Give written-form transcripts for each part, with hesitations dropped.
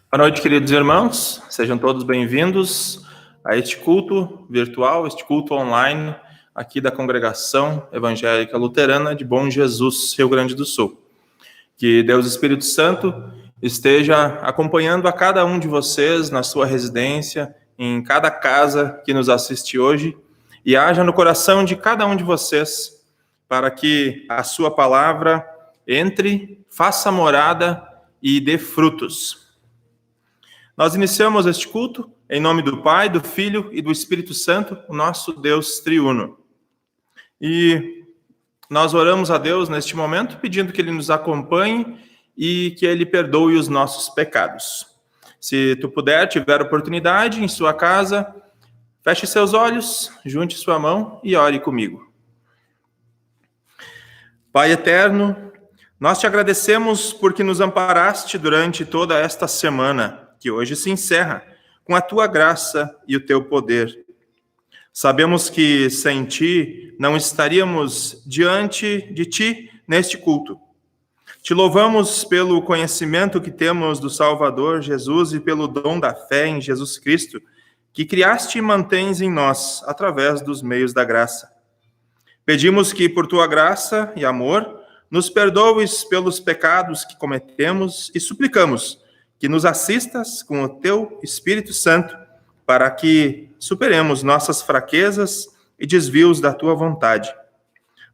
Boa noite, queridos irmãos. Sejam todos bem-vindos a este culto virtual, este culto online, aqui da Congregação Evangélica Luterana de Bom Jesus, Rio Grande do Sul. Que Deus Espírito Santo esteja acompanhando a cada um de vocês na sua residência, em cada casa que nos assiste hoje, e haja no coração de cada um de vocês, para que a sua palavra entre, faça morada e dê frutos. Nós iniciamos este culto em nome do Pai, do Filho e do Espírito Santo, o nosso Deus triuno. E nós oramos a Deus neste momento, pedindo que Ele nos acompanhe e que Ele perdoe os nossos pecados. Se tu puder, tiver oportunidade em sua casa, feche seus olhos, junte sua mão e ore comigo. Pai eterno, nós te agradecemos porque nos amparaste durante toda esta semana, que hoje se encerra, com a tua graça e o teu poder. Sabemos que sem ti não estaríamos diante de ti neste culto. Te louvamos pelo conhecimento que temos do Salvador Jesus e pelo dom da fé em Jesus Cristo, que criaste e mantens em nós através dos meios da graça. Pedimos que, por tua graça e amor, nos perdoes pelos pecados que cometemos e suplicamos que nos assistas com o teu Espírito Santo para que superemos nossas fraquezas e desvios da tua vontade.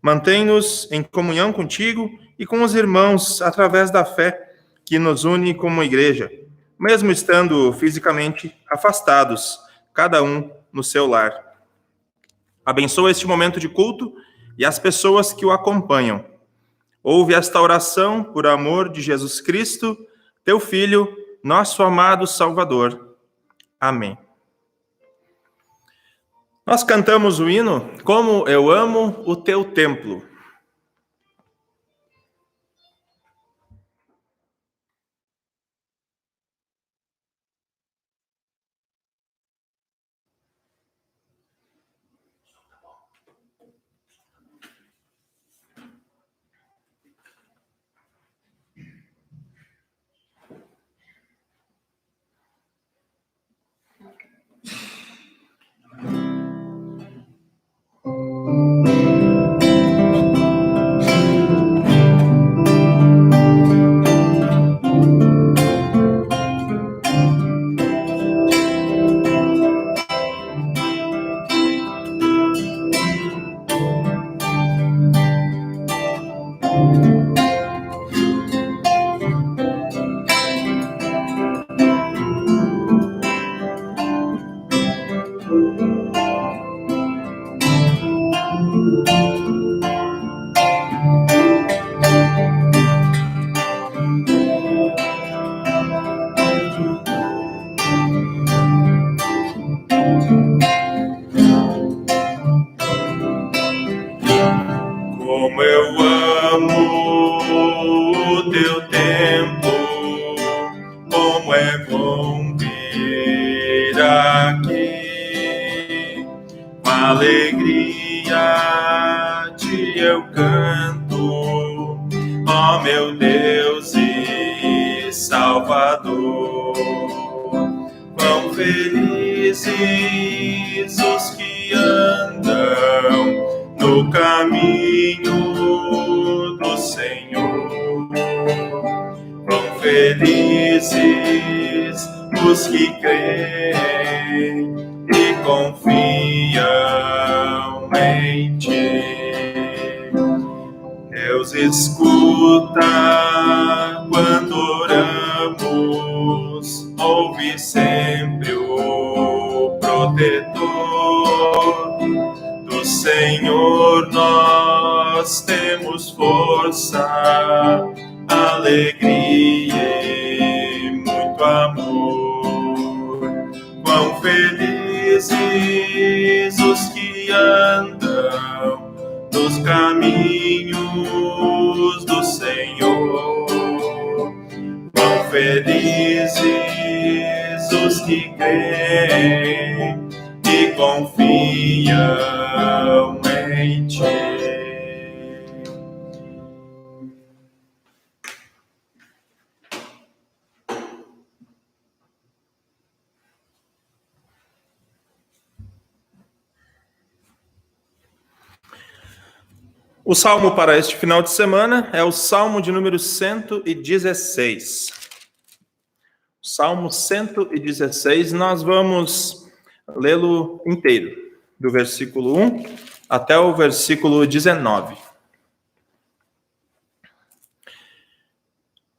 Mantém-nos em comunhão contigo e com os irmãos através da fé que nos une como igreja, mesmo estando fisicamente afastados, cada um no seu lar. Abençoa este momento de culto e as pessoas que o acompanham. Ouve esta oração por amor de Jesus Cristo, teu Filho, nosso amado Salvador. Amém. Nós cantamos o hino Como eu amo o teu templo. Como eu amo o teu templo, como é bom vir aqui. Com alegria te eu canto, ó meu Deus e Salvador. Quão felizes os que andam no caminho do Senhor. Quão felizes os que creem e confiam em ti. Deus escuta quando oramos, ouve sempre o protetor. Do Senhor nós temos força, alegria e muito amor. Quão felizes os que andam nos caminhos do Senhor. Quão felizes os que creem e confiam em ti. O salmo para este final de semana é o Salmo de número 116. Salmo 116, nós vamos lê-lo inteiro, do versículo 1 até o versículo 19.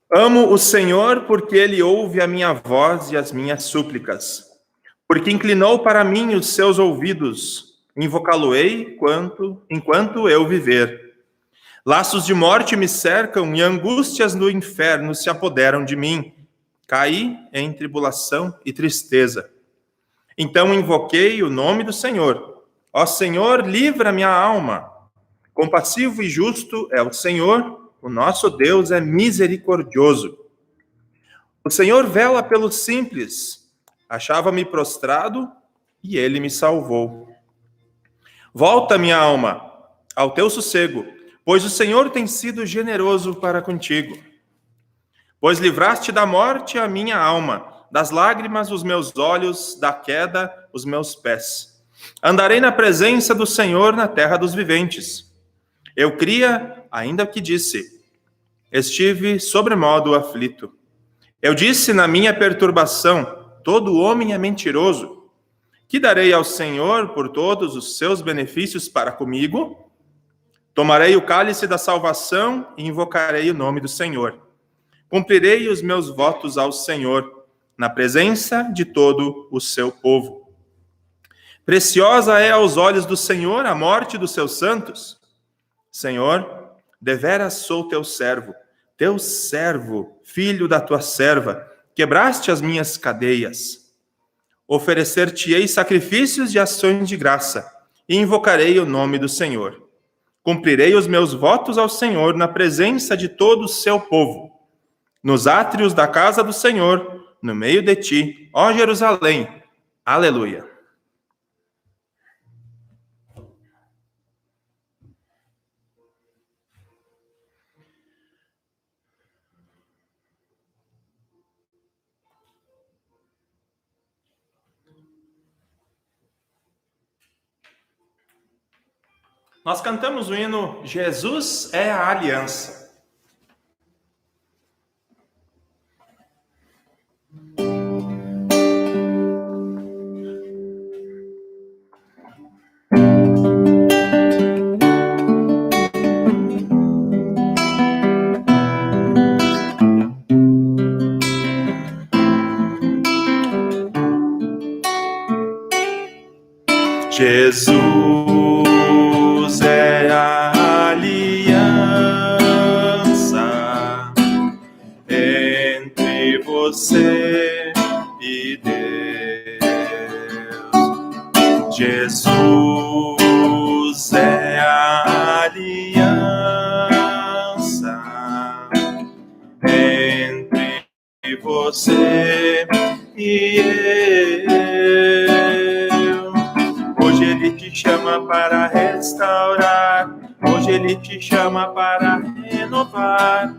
Amo o Senhor porque Ele ouve a minha voz e as minhas súplicas, porque inclinou para mim os seus ouvidos. Invocá-lo-ei enquanto eu viver. Laços de morte me cercam e angústias do inferno se apoderam de mim. Caí em tribulação e tristeza. Então invoquei o nome do Senhor. Ó Senhor, livra minha alma. Compassivo e justo é o Senhor, o nosso Deus é misericordioso. O Senhor vela pelos simples. Achava-me prostrado e ele me salvou. Volta, minha alma, ao teu sossego, pois o Senhor tem sido generoso para contigo. Pois livraste da morte a minha alma, das lágrimas os meus olhos, da queda os meus pés. Andarei na presença do Senhor na terra dos viventes. Eu cria, ainda que disse, estive sobremodo aflito. Eu disse na minha perturbação, todo homem é mentiroso. Que darei ao Senhor por todos os seus benefícios para comigo? Tomarei o cálice da salvação e invocarei o nome do Senhor. Cumprirei os meus votos ao Senhor, na presença de todo o seu povo. Preciosa é aos olhos do Senhor a morte dos seus santos. Senhor, deveras sou teu servo, filho da tua serva, quebraste as minhas cadeias. Oferecer-te-ei sacrifícios de ações de graça, e invocarei o nome do Senhor. Cumprirei os meus votos ao Senhor na presença de todo o seu povo. Nos átrios da casa do Senhor, no meio de ti, ó Jerusalém. Aleluia. Nós cantamos o hino Jesus é a Aliança. Jesus é a aliança entre você e Deus. Jesus é a aliança entre você e eu. Hoje Ele te chama para restaurar, hoje Ele te chama para renovar,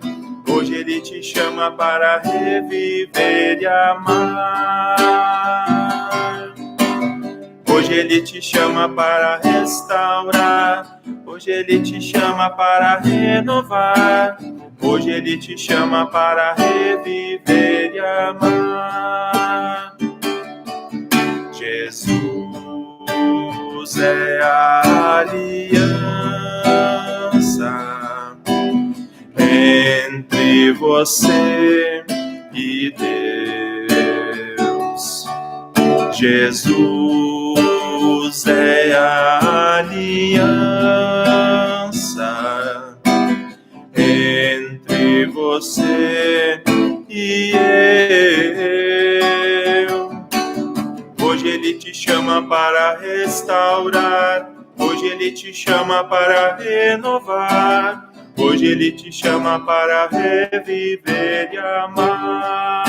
hoje Ele te chama para reviver e amar. Hoje Ele te chama para restaurar, hoje Ele te chama para renovar, hoje Ele te chama para reviver e amar. Jesus é a aliança entre você e Deus. Jesus é a aliança entre você e eu. Hoje Ele te chama para restaurar, hoje Ele te chama para renovar, hoje Ele te chama para reviver e amar.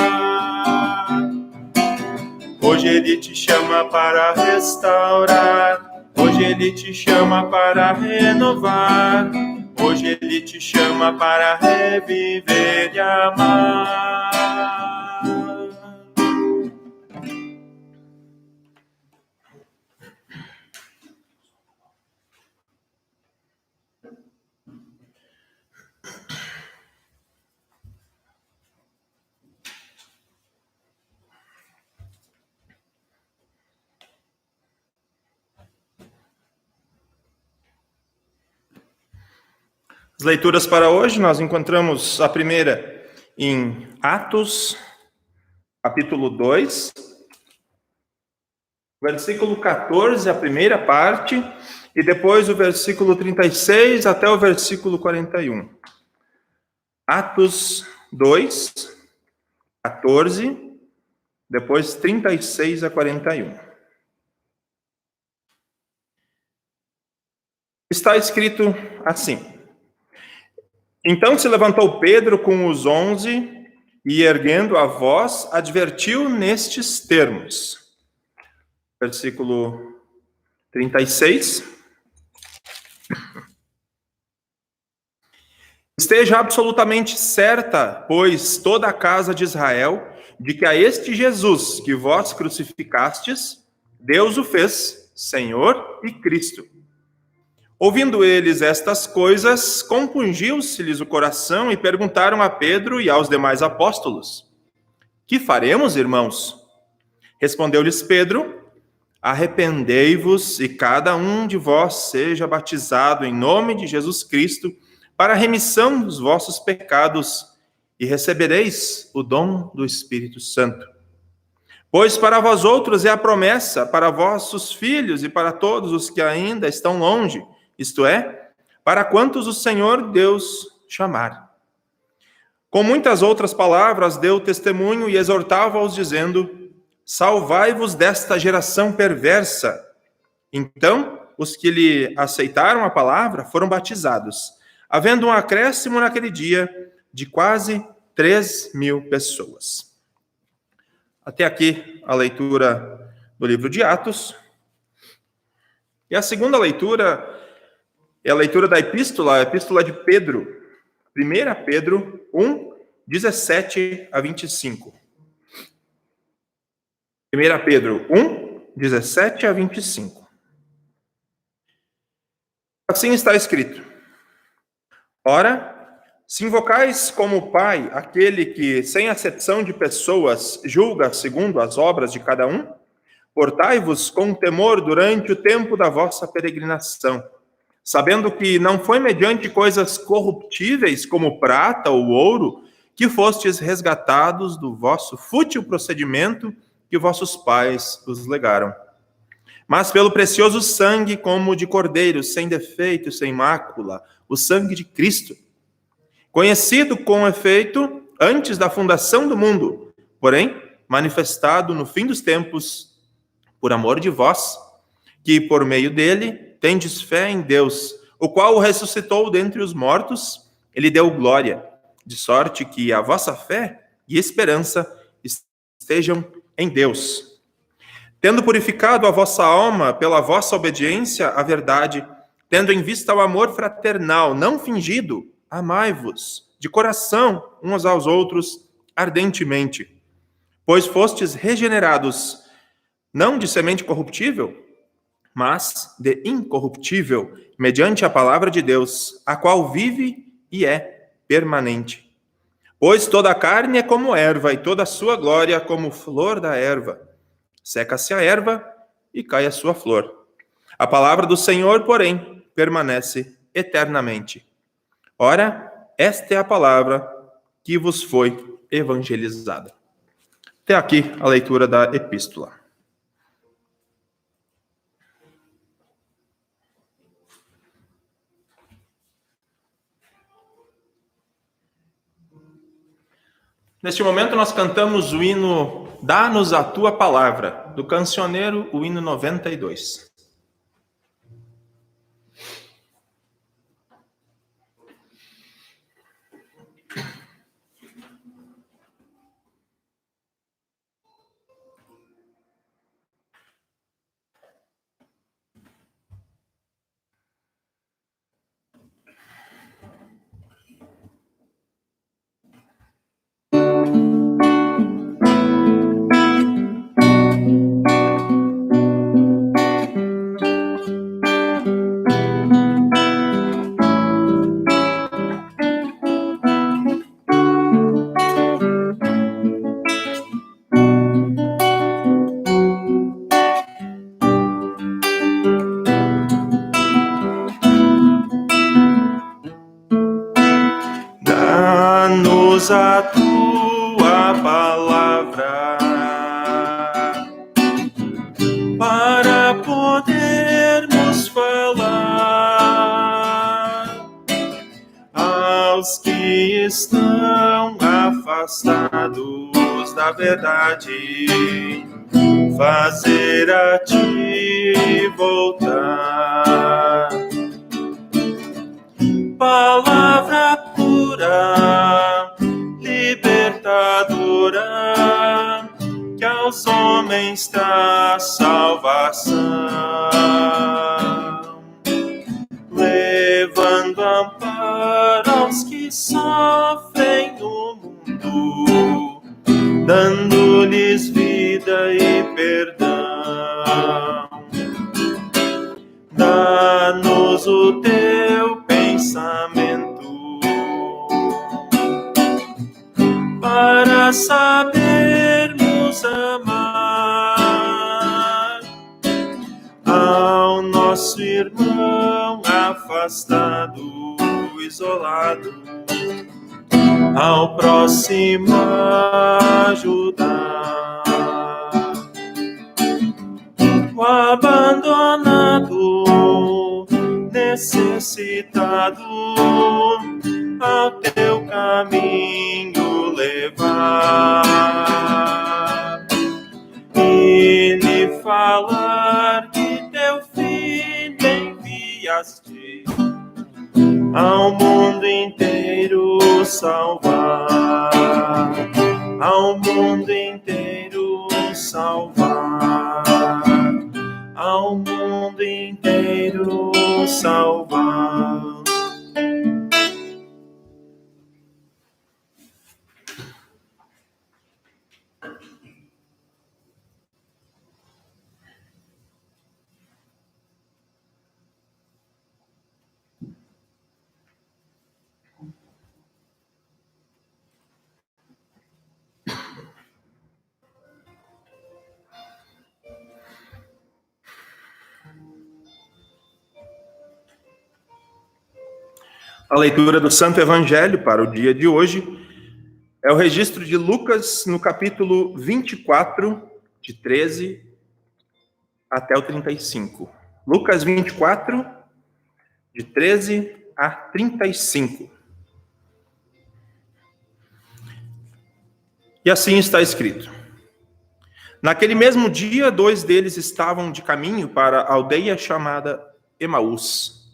Hoje Ele te chama para restaurar, hoje Ele te chama para renovar, hoje Ele te chama para reviver e amar. As leituras para hoje, nós encontramos a primeira em Atos, capítulo 2, versículo 14, a primeira parte, e depois o versículo 36 até o versículo 41. Atos 2, 14, depois 36 a 41. Está escrito assim: Então se levantou Pedro com os 11 e, erguendo a voz, advertiu nestes termos. Versículo 36. Esteja absolutamente certa, pois, toda a casa de Israel, de que a este Jesus que vós crucificastes, Deus o fez Senhor e Cristo. Ouvindo eles estas coisas, compungiu-se-lhes o coração e perguntaram a Pedro e aos demais apóstolos: Que faremos, irmãos? Respondeu-lhes Pedro: Arrependei-vos e cada um de vós seja batizado em nome de Jesus Cristo para a remissão dos vossos pecados e recebereis o dom do Espírito Santo. Pois para vós outros é a promessa, para vossos filhos e para todos os que ainda estão longe, isto é, para quantos o Senhor Deus chamar. Com muitas outras palavras deu testemunho e exortava-os dizendo: Salvai-vos desta geração perversa. Então, os que lhe aceitaram a palavra foram batizados, havendo um acréscimo naquele dia de quase 3.000 pessoas. Até aqui a leitura do livro de Atos. E a segunda leitura é a leitura da epístola, a epístola de Pedro. 1 Pedro 1, 17 a 25. 1 Pedro 1, 17 a 25. Assim está escrito: Ora, se invocais como Pai aquele que, sem acepção de pessoas, julga segundo as obras de cada um, portai-vos com temor durante o tempo da vossa peregrinação, sabendo que não foi mediante coisas corruptíveis como prata ou ouro que fostes resgatados do vosso fútil procedimento que vossos pais os legaram, mas pelo precioso sangue como de cordeiro, sem defeito, sem mácula, o sangue de Cristo, conhecido com efeito antes da fundação do mundo, porém manifestado no fim dos tempos, por amor de vós, que por meio dele tendes fé em Deus, o qual o ressuscitou dentre os mortos, ele deu glória, de sorte que a vossa fé e esperança estejam em Deus. Tendo purificado a vossa alma pela vossa obediência à verdade, tendo em vista o amor fraternal, não fingido, amai-vos de coração uns aos outros ardentemente, pois fostes regenerados, não de semente corruptível, mas de incorruptível, mediante a palavra de Deus, a qual vive e é permanente. Pois toda a carne é como erva, e toda a sua glória como flor da erva. Seca-se a erva e cai a sua flor. A palavra do Senhor, porém, permanece eternamente. Ora, esta é a palavra que vos foi evangelizada. Até aqui a leitura da epístola. Neste momento nós cantamos o hino Dá-nos a Tua Palavra, do cancioneiro, o hino 92. dá-nos a tua palavra para podermos falar aos que estão afastados da verdade, fazer a ti voltar. Palavra pura, libertadora, que aos homens traz salvação, levando amparo aos que sofrem no mundo, dando-lhes vida e perdão. Dá-nos o teu pensamento para sabermos amar ao nosso irmão afastado, isolado, ao próximo ajudar, o abandonado, necessitado, ao teu caminho levar e lhe falar que teu filho enviaste ao mundo inteiro salvar, ao mundo inteiro salvar, ao mundo inteiro salvar. A leitura do Santo Evangelho para o dia de hoje é o registro de Lucas no capítulo 24, de 13 até o 35. Lucas 24, de 13 a 35. E assim está escrito: naquele mesmo dia, 2 deles estavam de caminho para a aldeia chamada Emaús,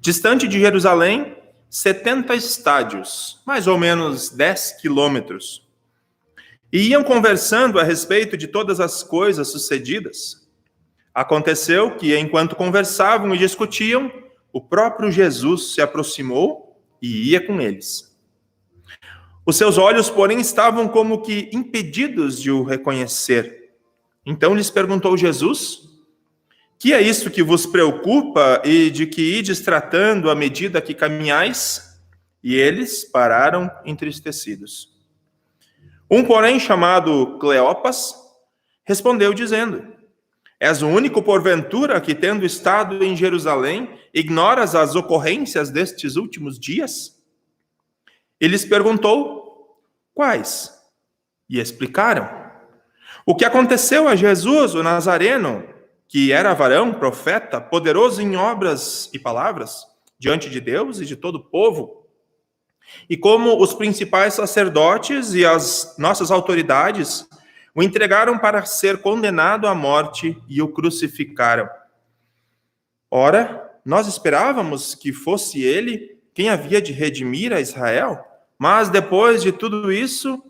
distante de Jerusalém, 70 estádios, mais ou menos 10 quilômetros. E iam conversando a respeito de todas as coisas sucedidas. Aconteceu que, enquanto conversavam e discutiam, o próprio Jesus se aproximou e ia com eles. Os seus olhos, porém, estavam como que impedidos de o reconhecer. Então lhes perguntou Jesus: que é isso que vos preocupa e de que ides tratando à medida que caminhais? E eles pararam entristecidos. Um, porém, chamado Cleopas, respondeu dizendo: és o único, porventura, que, tendo estado em Jerusalém, ignoras as ocorrências destes últimos dias? E lhes perguntou: quais? E explicaram o que aconteceu a Jesus, o Nazareno, que era varão, profeta, poderoso em obras e palavras, diante de Deus e de todo o povo, e como os principais sacerdotes e as nossas autoridades o entregaram para ser condenado à morte e o crucificaram. Ora, nós esperávamos que fosse ele quem havia de redimir a Israel, mas depois de tudo isso,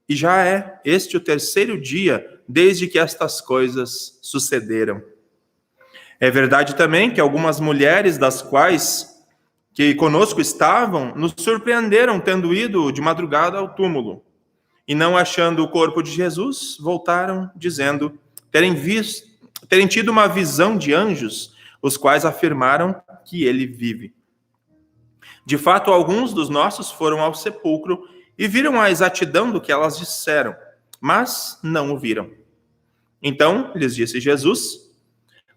e já é este o 3º dia desde que estas coisas sucederam. É verdade também que algumas mulheres das quais que conosco estavam nos surpreenderam tendo ido de madrugada ao túmulo e, não achando o corpo de Jesus, voltaram dizendo terem tido uma visão de anjos, os quais afirmaram que ele vive. De fato, alguns dos nossos foram ao sepulcro e viram a exatidão do que elas disseram, mas não o viram. Então lhes disse Jesus: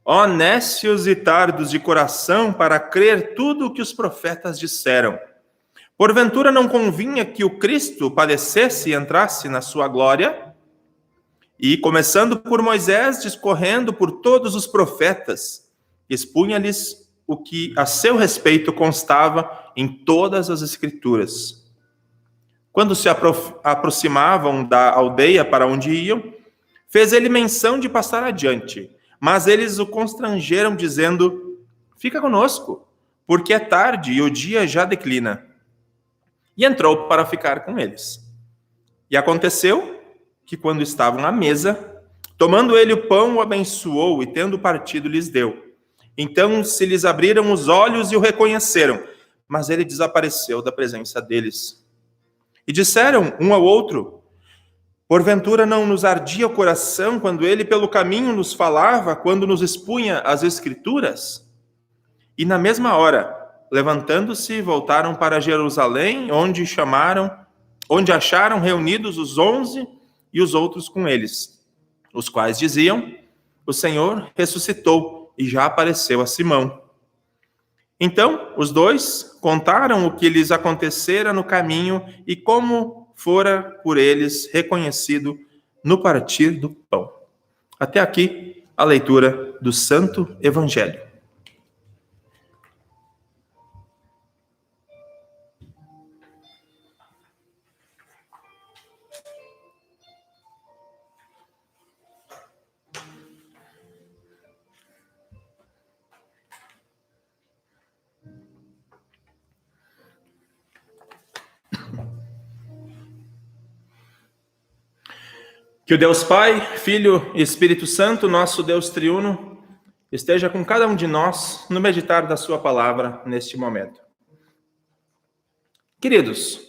ó nécios e tardos de coração para crer tudo o que os profetas disseram. Porventura não convinha que o Cristo padecesse e entrasse na sua glória? E, começando por Moisés, discorrendo por todos os profetas, expunha-lhes o que a seu respeito constava em todas as Escrituras. Quando se aproximavam da aldeia para onde iam, fez ele menção de passar adiante, mas eles o constrangeram, dizendo: fica conosco, porque é tarde e o dia já declina. E entrou para ficar com eles. E aconteceu que, quando estavam à mesa, tomando ele o pão, o abençoou e, tendo partido, lhes deu. Então se lhes abriram os olhos e o reconheceram, mas ele desapareceu da presença deles. E disseram um ao outro: porventura não nos ardia o coração quando ele pelo caminho nos falava, quando nos expunha as Escrituras? E na mesma hora, levantando-se, voltaram para Jerusalém, onde acharam reunidos os 11 e os outros com eles, os quais diziam: o Senhor ressuscitou e já apareceu a Simão. Então os dois contaram o que lhes acontecera no caminho e como fora por eles reconhecido no partir do pão. Até aqui a leitura do Santo Evangelho. Que o Deus Pai, Filho e Espírito Santo, nosso Deus triuno, esteja com cada um de nós no meditar da sua palavra neste momento. Queridos,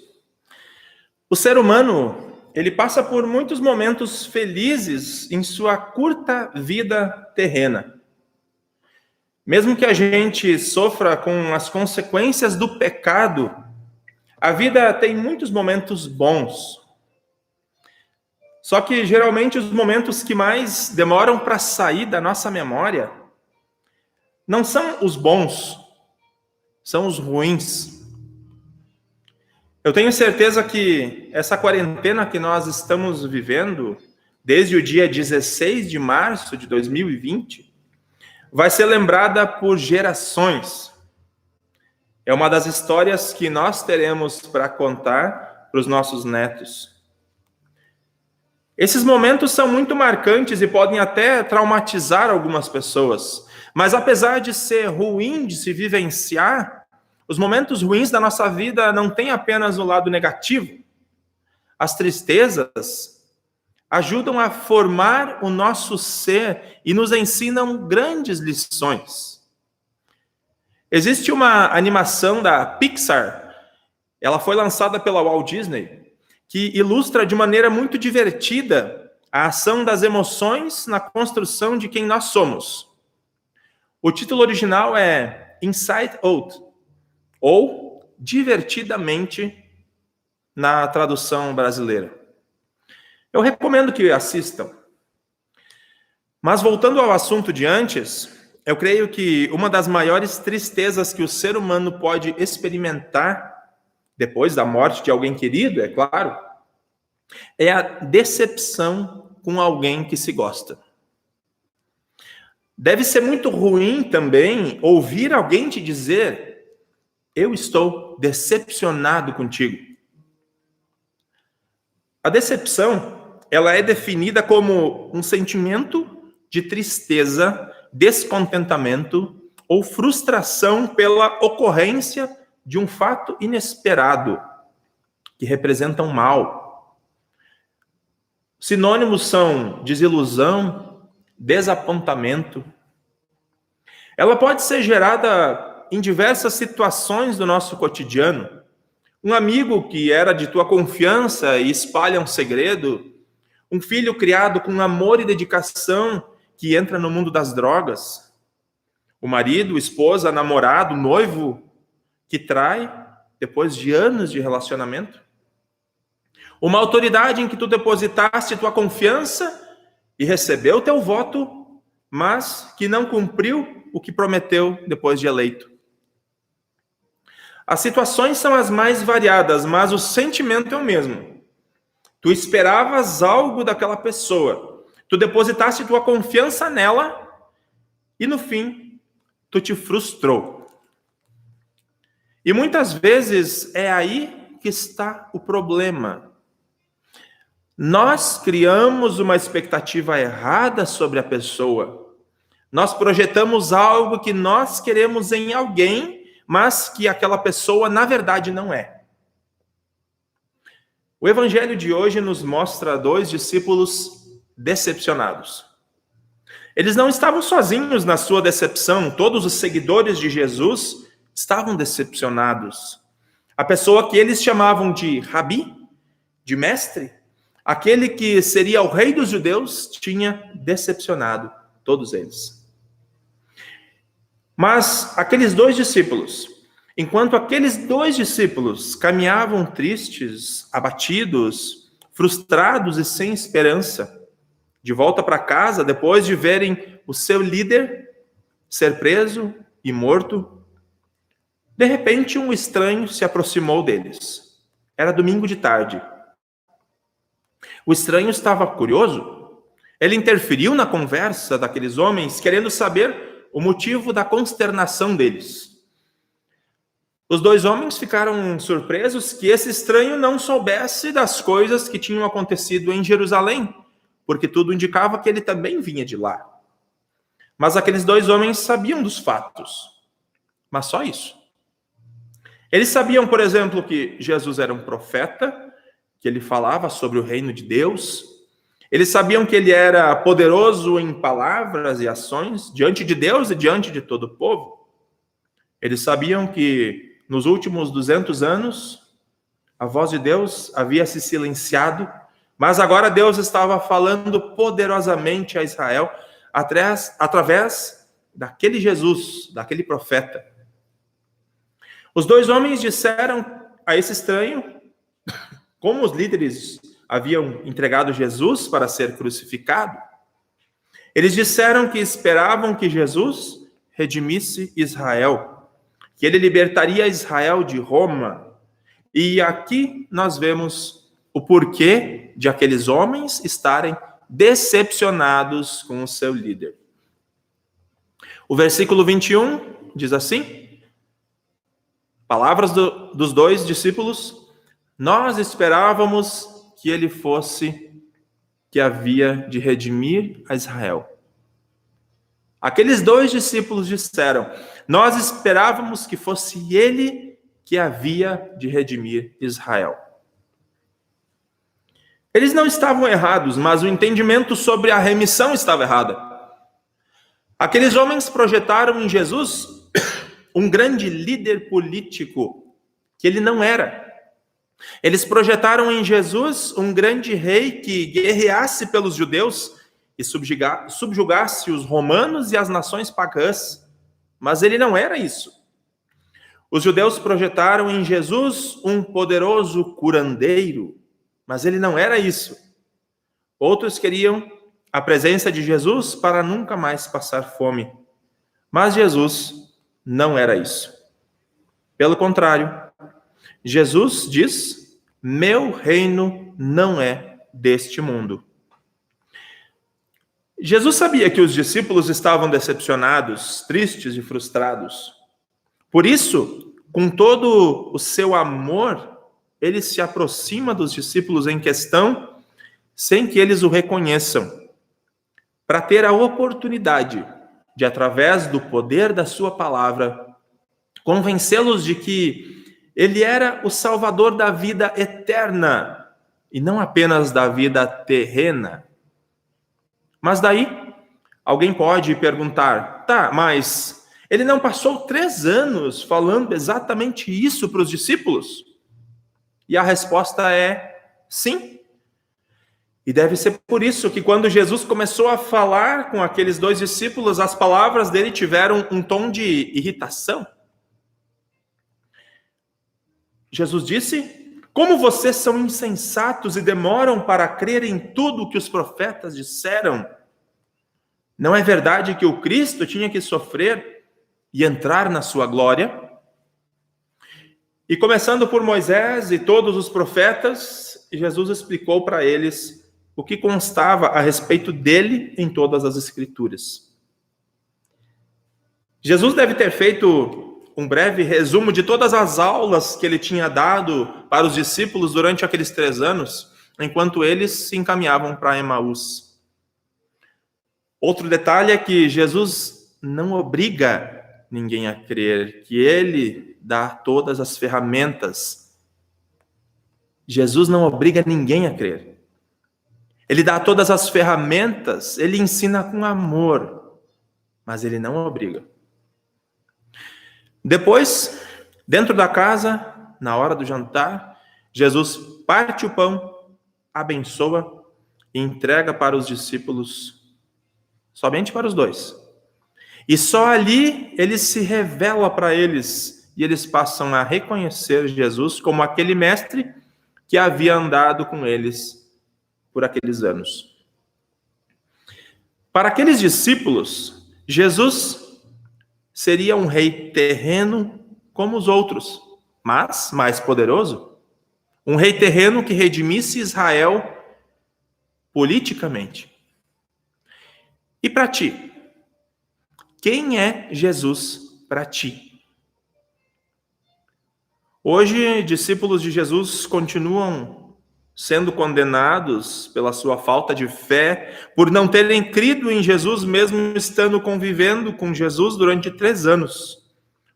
o ser humano, ele passa por muitos momentos felizes em sua curta vida terrena. Mesmo que a gente sofra com as consequências do pecado, a vida tem muitos momentos bons. Só que, geralmente, os momentos que mais demoram para sair da nossa memória não são os bons, são os ruins. Eu tenho certeza que essa quarentena que nós estamos vivendo, desde o dia 16 de março de 2020, vai ser lembrada por gerações. É uma das histórias que nós teremos para contar para os nossos netos. Esses momentos são muito marcantes e podem até traumatizar algumas pessoas. Mas apesar de ser ruim de se vivenciar, os momentos ruins da nossa vida não têm apenas o lado negativo. As tristezas ajudam a formar o nosso ser e nos ensinam grandes lições. Existe uma animação da Pixar, ela foi lançada pela Walt Disney, que ilustra de maneira muito divertida a ação das emoções na construção de quem nós somos. O título original é Inside Out, ou Divertidamente na tradução brasileira. Eu recomendo que assistam. Mas voltando ao assunto de antes, eu creio que uma das maiores tristezas que o ser humano pode experimentar depois da morte de alguém querido, é claro, é a decepção com alguém que se gosta. Deve ser muito ruim também ouvir alguém te dizer: eu estou decepcionado contigo. A decepção, ela é definida como um sentimento de tristeza, descontentamento ou frustração pela ocorrência de um fato inesperado, que representa um mal. Sinônimos são desilusão, desapontamento. Ela pode ser gerada em diversas situações do nosso cotidiano. Um amigo que era de tua confiança e espalha um segredo, um filho criado com amor e dedicação que entra no mundo das drogas, o marido, esposa, namorado, noivo que trai depois de anos de relacionamento, uma autoridade em que tu depositaste tua confiança e recebeu teu voto, mas que não cumpriu o que prometeu depois de eleito. As situações são as mais variadas, mas o sentimento é o mesmo. Tu esperavas algo daquela pessoa, tu depositaste tua confiança nela e no fim tu te frustrou. E muitas vezes é aí que está o problema. Nós criamos uma expectativa errada sobre a pessoa. Nós projetamos algo que nós queremos em alguém, mas que aquela pessoa, na verdade, não é. O evangelho de hoje nos mostra dois discípulos decepcionados. Eles não estavam sozinhos na sua decepção, todos os seguidores de Jesus estavam decepcionados. A pessoa que eles chamavam de Rabi, de mestre, aquele que seria o rei dos judeus, tinha decepcionado todos eles. Mas aqueles dois discípulos, enquanto aqueles dois discípulos caminhavam tristes, abatidos, frustrados e sem esperança, de volta para casa, depois de verem o seu líder ser preso e morto, de repente um estranho se aproximou deles. Era domingo de tarde. O estranho estava curioso. Ele interferiu na conversa daqueles homens, querendo saber o motivo da consternação deles. Os dois homens ficaram surpresos que esse estranho não soubesse das coisas que tinham acontecido em Jerusalém, porque tudo indicava que ele também vinha de lá. Mas aqueles dois homens sabiam dos fatos, mas só isso. Eles sabiam, por exemplo, que Jesus era um profeta, que ele falava sobre o reino de Deus. Eles sabiam que ele era poderoso em palavras e ações, diante de Deus e diante de todo o povo. Eles sabiam que nos últimos 200 anos, a voz de Deus havia se silenciado, mas agora Deus estava falando poderosamente a Israel através daquele Jesus, daquele profeta. Os dois homens disseram a esse estranho, como os líderes haviam entregado Jesus para ser crucificado, eles disseram que esperavam que Jesus redimisse Israel, que ele libertaria Israel de Roma. E aqui nós vemos o porquê de aqueles homens estarem decepcionados com o seu líder. O versículo 21 diz assim, palavras dos dois discípulos, nós esperávamos que ele fosse que havia de redimir a Israel. Aqueles dois discípulos disseram, nós esperávamos que fosse ele que havia de redimir Israel. Eles não estavam errados, mas o entendimento sobre a remissão estava errado. Aqueles homens projetaram em Jesus um grande líder político, que ele não era. Eles projetaram em Jesus um grande rei que guerreasse pelos judeus e subjugasse os romanos e as nações pagãs. Mas ele não era isso. Os judeus projetaram em Jesus um poderoso curandeiro, mas ele não era isso. Outros queriam a presença de Jesus para nunca mais passar fome. Mas Jesus não era isso. Pelo contrário, Jesus diz, meu reino não é deste mundo. Jesus sabia que os discípulos estavam decepcionados, tristes e frustrados. Por isso, com todo o seu amor, ele se aproxima dos discípulos em questão, sem que eles o reconheçam, para ter a oportunidade de, através do poder da sua palavra, convencê-los de que ele era o Salvador da vida eterna, e não apenas da vida terrena. Mas daí, alguém pode perguntar, tá, mas ele não passou 3 anos falando exatamente isso para os discípulos? E a resposta é sim. E deve ser por isso que quando Jesus começou a falar com aqueles 2 discípulos, as palavras dele tiveram um tom de irritação. Jesus disse, como vocês são insensatos e demoram para crer em tudo o que os profetas disseram? Não é verdade que o Cristo tinha que sofrer e entrar na sua glória? E começando por Moisés e todos os profetas, Jesus explicou para eles o que constava a respeito dele em todas as Escrituras. Jesus deve ter feito um breve resumo de todas as aulas que ele tinha dado para os discípulos durante aqueles 3 anos, enquanto eles se encaminhavam para Emaús. Outro detalhe é que Jesus não obriga ninguém a crer, que ele dá todas as ferramentas. Jesus não obriga ninguém a crer. Ele dá todas as ferramentas, ele ensina com amor, mas ele não obriga. Depois, dentro da casa, na hora do jantar, Jesus parte o pão, abençoa e entrega para os discípulos, somente para os 2. E só ali ele se revela para eles e eles passam a reconhecer Jesus como aquele mestre que havia andado com eles por aqueles anos. Para aqueles discípulos, Jesus seria um rei terreno como os outros, mas mais poderoso. Um rei terreno que redimisse Israel politicamente. E para ti? Quem é Jesus para ti? Hoje, discípulos de Jesus continuam sendo condenados pela sua falta de fé, por não terem crido em Jesus, mesmo estando convivendo com Jesus durante 3 anos,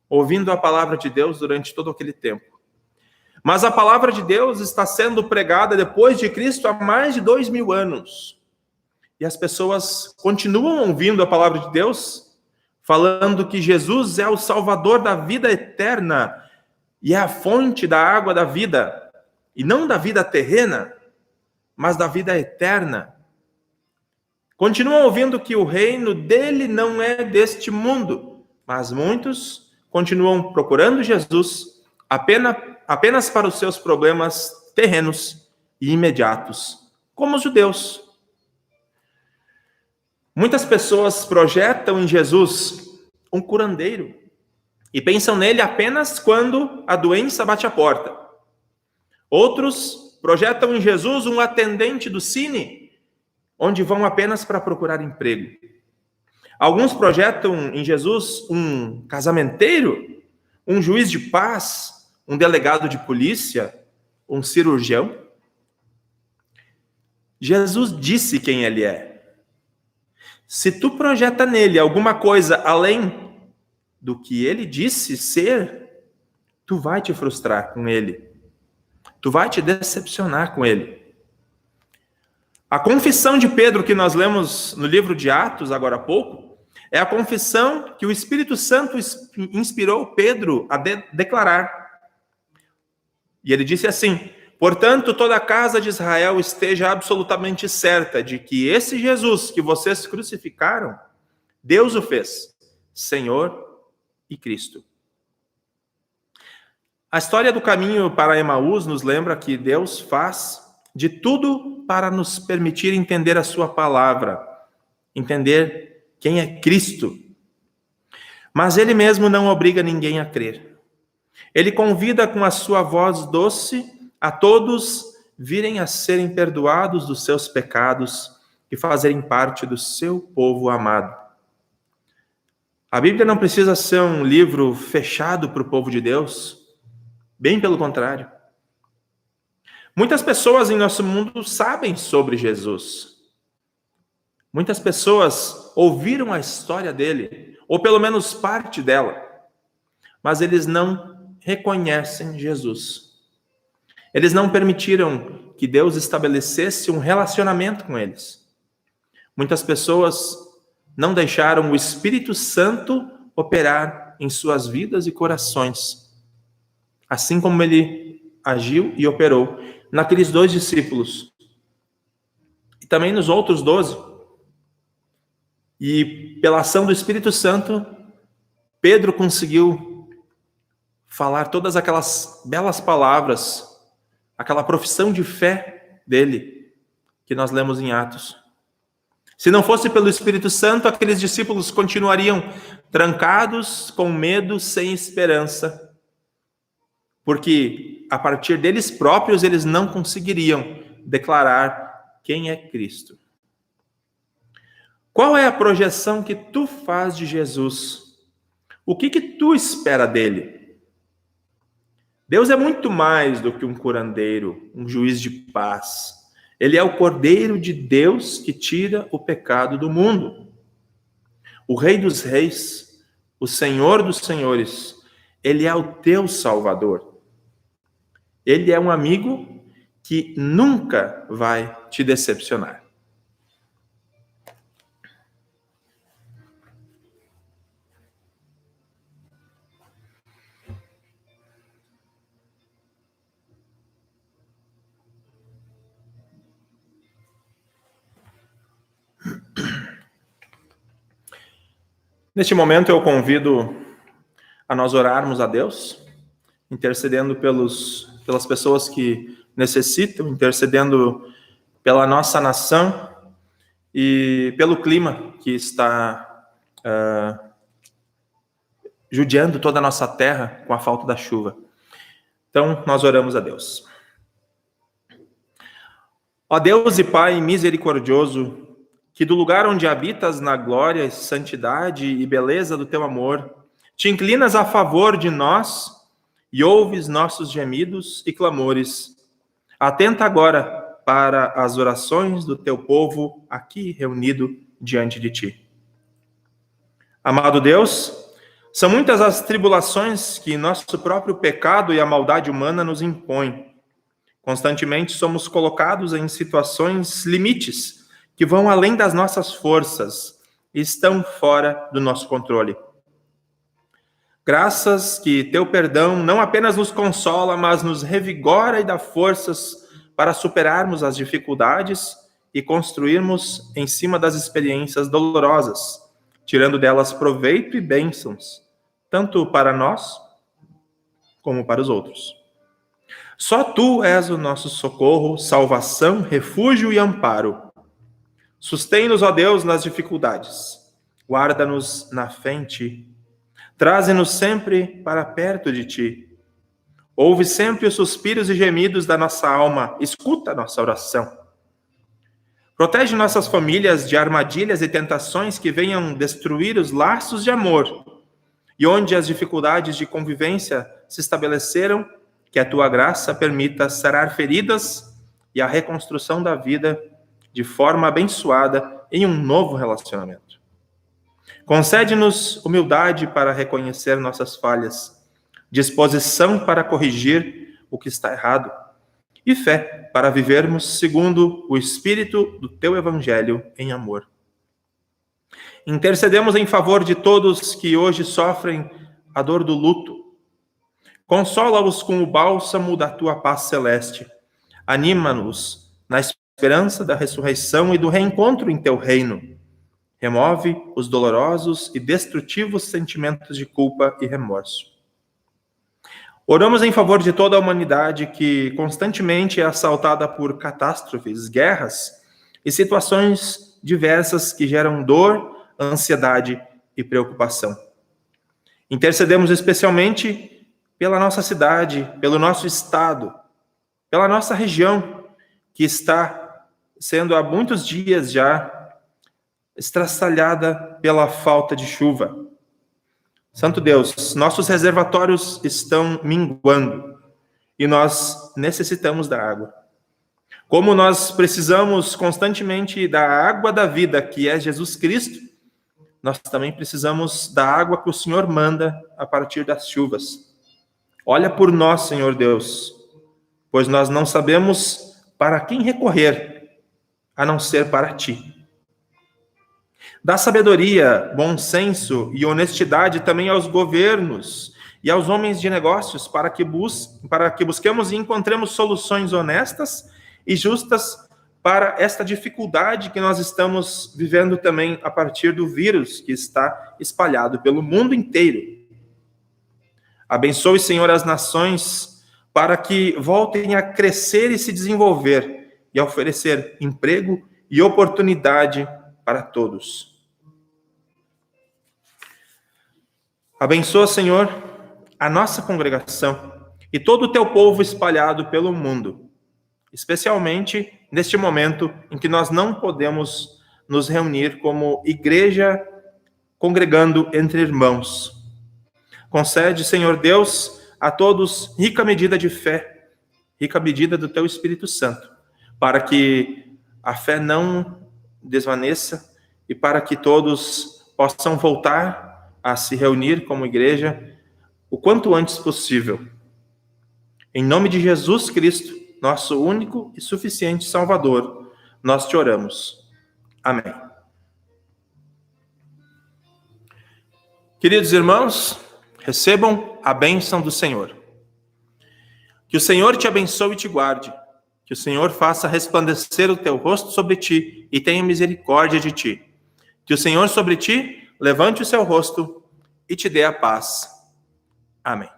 ouvindo a palavra de Deus durante todo aquele tempo. Mas a palavra de Deus está sendo pregada depois de Cristo há mais de 2000 anos. E as pessoas continuam ouvindo a palavra de Deus, falando que Jesus é o Salvador da vida eterna e é a fonte da água da vida. E não da vida terrena, mas da vida eterna. Continuam ouvindo que o reino dele não é deste mundo, mas muitos continuam procurando Jesus apenas para os seus problemas terrenos e imediatos, como os judeus. Muitas pessoas projetam em Jesus um curandeiro e pensam nele apenas quando a doença bate a porta. Outros projetam em Jesus um atendente do cine, onde vão apenas para procurar emprego. Alguns projetam em Jesus um casamenteiro, um juiz de paz, um delegado de polícia, um cirurgião. Jesus disse quem ele é. Se tu projeta nele alguma coisa além do que ele disse ser, tu vai te frustrar com ele. Tu vai te decepcionar com ele. A confissão de Pedro que nós lemos no livro de Atos, agora há pouco, é a confissão que o Espírito Santo inspirou Pedro a declarar. E ele disse assim: portanto, toda a casa de Israel esteja absolutamente certa de que esse Jesus que vocês crucificaram, Deus o fez, Senhor e Cristo. A história do caminho para Emaús nos lembra que Deus faz de tudo para nos permitir entender a sua palavra, entender quem é Cristo. Mas ele mesmo não obriga ninguém a crer. Ele convida com a sua voz doce a todos virem a serem perdoados dos seus pecados e fazerem parte do seu povo amado. A Bíblia não precisa ser um livro fechado para o povo de Deus. Bem pelo contrário. Muitas pessoas em nosso mundo sabem sobre Jesus. Muitas pessoas ouviram a história dele, ou pelo menos parte dela, mas eles não reconhecem Jesus. Eles não permitiram que Deus estabelecesse um relacionamento com eles. Muitas pessoas não deixaram o Espírito Santo operar em suas vidas e corações, assim como ele agiu e operou naqueles 2 discípulos. E também nos outros 12. E pela ação do Espírito Santo, Pedro conseguiu falar todas aquelas belas palavras, aquela profissão de fé dele, que nós lemos em Atos. Se não fosse pelo Espírito Santo, aqueles discípulos continuariam trancados, com medo, sem esperança. porque a partir deles próprios eles não conseguiriam declarar quem é Cristo. Qual é a projeção que tu faz de Jesus? O que tu espera dele? Deus é muito mais do que um curandeiro, um juiz de paz. Ele é o Cordeiro de Deus que tira o pecado do mundo. O Rei dos Reis, o Senhor dos Senhores, ele é o teu Salvador. Ele é um amigo que nunca vai te decepcionar. Neste momento eu convido a nós orarmos a Deus, intercedendo pelas pessoas que necessitam, intercedendo pela nossa nação e pelo clima que está judiando toda a nossa terra com a falta da chuva. Então, nós oramos a Deus. Ó Deus e Pai misericordioso, que do lugar onde habitas na glória, santidade e beleza do teu amor, te inclinas a favor de nós e ouves nossos gemidos e clamores. Atenta agora para as orações do teu povo aqui reunido diante de ti. Amado Deus, são muitas as tribulações que nosso próprio pecado e a maldade humana nos impõem. Constantemente somos colocados em situações limites que vão além das nossas forças e estão fora do nosso controle. Graças que teu perdão não apenas nos consola, mas nos revigora e dá forças para superarmos as dificuldades e construirmos em cima das experiências dolorosas, tirando delas proveito e bênçãos, tanto para nós como para os outros. Só tu és o nosso socorro, salvação, refúgio e amparo. Sustém-nos, ó Deus, nas dificuldades. Guarda-nos na fé em ti. Traze-nos sempre para perto de ti. Ouve sempre os suspiros e gemidos da nossa alma. Escuta a nossa oração. Protege nossas famílias de armadilhas e tentações que venham destruir os laços de amor. E onde as dificuldades de convivência se estabeleceram, que a tua graça permita sarar feridas e a reconstrução da vida de forma abençoada em um novo relacionamento. Concede-nos humildade para reconhecer nossas falhas, disposição para corrigir o que está errado e fé para vivermos segundo o Espírito do teu Evangelho em amor. Intercedemos em favor de todos que hoje sofrem a dor do luto. Consola-os com o bálsamo da tua paz celeste. Anima-nos na esperança da ressurreição e do reencontro em teu reino. Remove os dolorosos e destrutivos sentimentos de culpa e remorso. Oramos em favor de toda a humanidade que constantemente é assaltada por catástrofes, guerras e situações diversas que geram dor, ansiedade e preocupação. Intercedemos especialmente pela nossa cidade, pelo nosso estado, pela nossa região, que está sendo há muitos dias já estraçalhada pela falta de chuva. Santo Deus, nossos reservatórios estão minguando e nós necessitamos da água. Como nós precisamos constantemente da água da vida, que é Jesus Cristo, nós também precisamos da água que o Senhor manda a partir das chuvas. Olha por nós, Senhor Deus, pois nós não sabemos para quem recorrer, a não ser para ti. Dá sabedoria, bom senso e honestidade também aos governos e aos homens de negócios para que busquemos e encontremos soluções honestas e justas para esta dificuldade que nós estamos vivendo também a partir do vírus que está espalhado pelo mundo inteiro. Abençoe, Senhor, as nações para que voltem a crescer e se desenvolver e a oferecer emprego e oportunidade para todos. Abençoa, Senhor, a nossa congregação e todo o teu povo espalhado pelo mundo, especialmente neste momento em que nós não podemos nos reunir como igreja, congregando entre irmãos. Concede, Senhor Deus, a todos rica medida de fé, rica medida do teu Espírito Santo, para que a fé não desvaneça e para que todos possam voltar a se reunir como igreja o quanto antes possível. Em nome de Jesus Cristo, nosso único e suficiente Salvador, nós te oramos. Amém. Queridos irmãos, recebam a bênção do Senhor. Que o Senhor te abençoe e te guarde. Que o Senhor faça resplandecer o teu rosto sobre ti e tenha misericórdia de ti. Que o Senhor sobre ti levante o seu rosto e te dê a paz. Amém.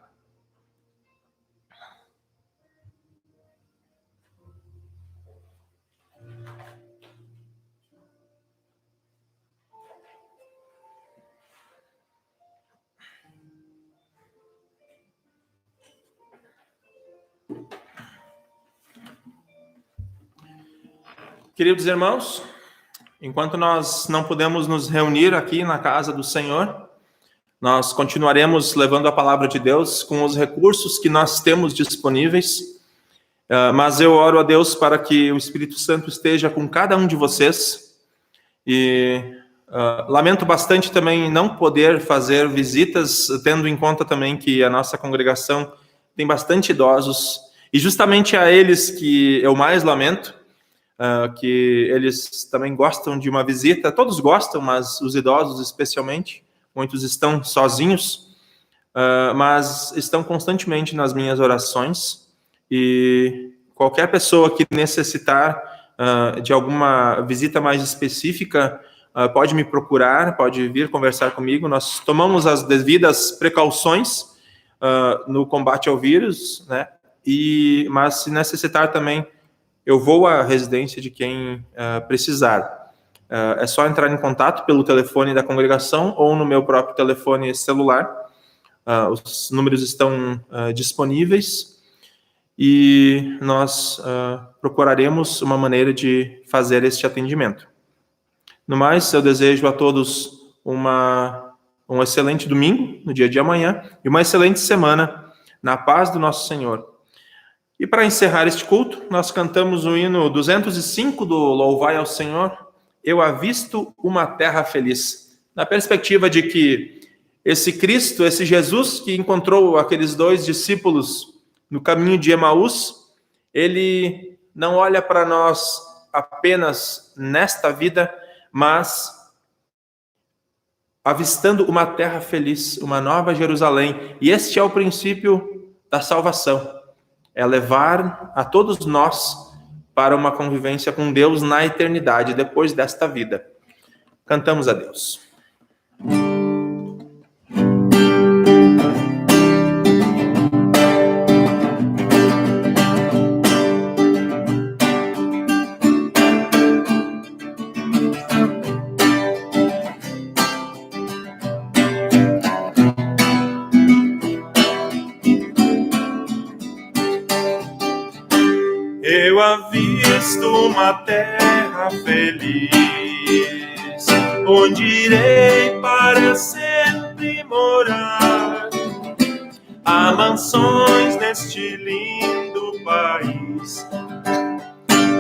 Queridos irmãos, enquanto nós não podemos nos reunir aqui na casa do Senhor, nós continuaremos levando a palavra de Deus com os recursos que nós temos disponíveis, mas eu oro a Deus para que o Espírito Santo esteja com cada um de vocês e lamento bastante também não poder fazer visitas, tendo em conta também que a nossa congregação tem bastante idosos e justamente a eles que eu mais lamento, que eles também gostam de uma visita, todos gostam, mas os idosos especialmente, muitos estão sozinhos, mas estão constantemente nas minhas orações, e qualquer pessoa que necessitar de alguma visita mais específica, pode me procurar, pode vir conversar comigo, nós tomamos as devidas precauções no combate ao vírus, né? Mas se necessitar também, eu vou à residência de quem precisar. É só entrar em contato pelo telefone da congregação ou no meu próprio telefone celular. Os números estão disponíveis e nós procuraremos uma maneira de fazer este atendimento. No mais, eu desejo a todos um excelente domingo, no dia de amanhã, e uma excelente semana, na paz do nosso Senhor. E para encerrar este culto, nós cantamos o hino 205 do Louvai ao Senhor, Eu avisto uma terra feliz, na perspectiva de que esse Cristo, esse Jesus que encontrou aqueles dois discípulos no caminho de Emaús, ele não olha para nós apenas nesta vida, mas avistando uma terra feliz, uma nova Jerusalém. E este é o princípio da salvação. É levar a todos nós para uma convivência com Deus na eternidade, depois desta vida. Cantamos a Deus. Eu avisto uma terra feliz, onde irei para sempre morar. Há mansões neste lindo país,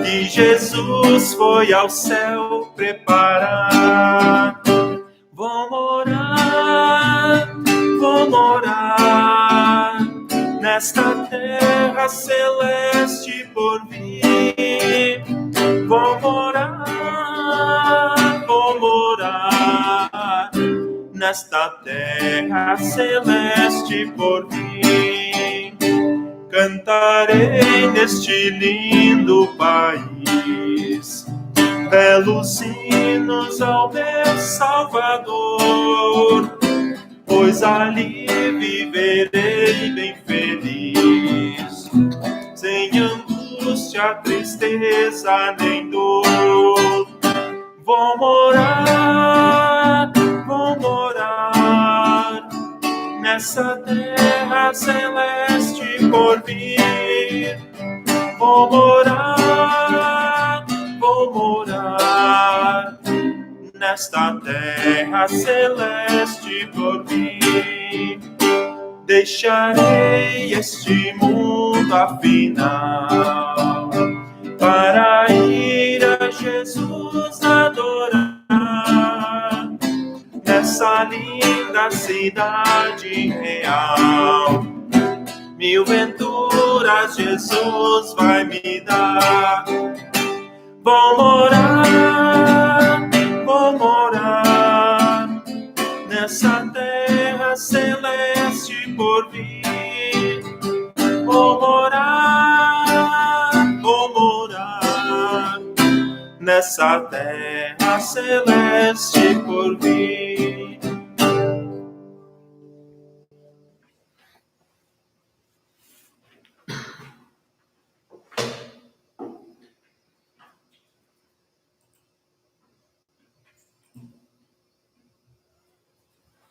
que Jesus foi ao céu preparar. Vou morar nesta terra celeste por vir. Vou morar nesta terra celeste por vir. Cantarei neste lindo país belos hinos ao meu Salvador, pois ali viverei bem feliz, sem angústia, tristeza nem dor. Vou morar nessa terra celeste por vir. Vou morar nesta terra celeste por vir. Deixarei este mundo afinal para ir a Jesus adorar nessa linda cidade real. 1000 venturas Jesus vai me dar. Vou morar nessa terra celeste por vir. Vou morar nessa terra celeste por vir.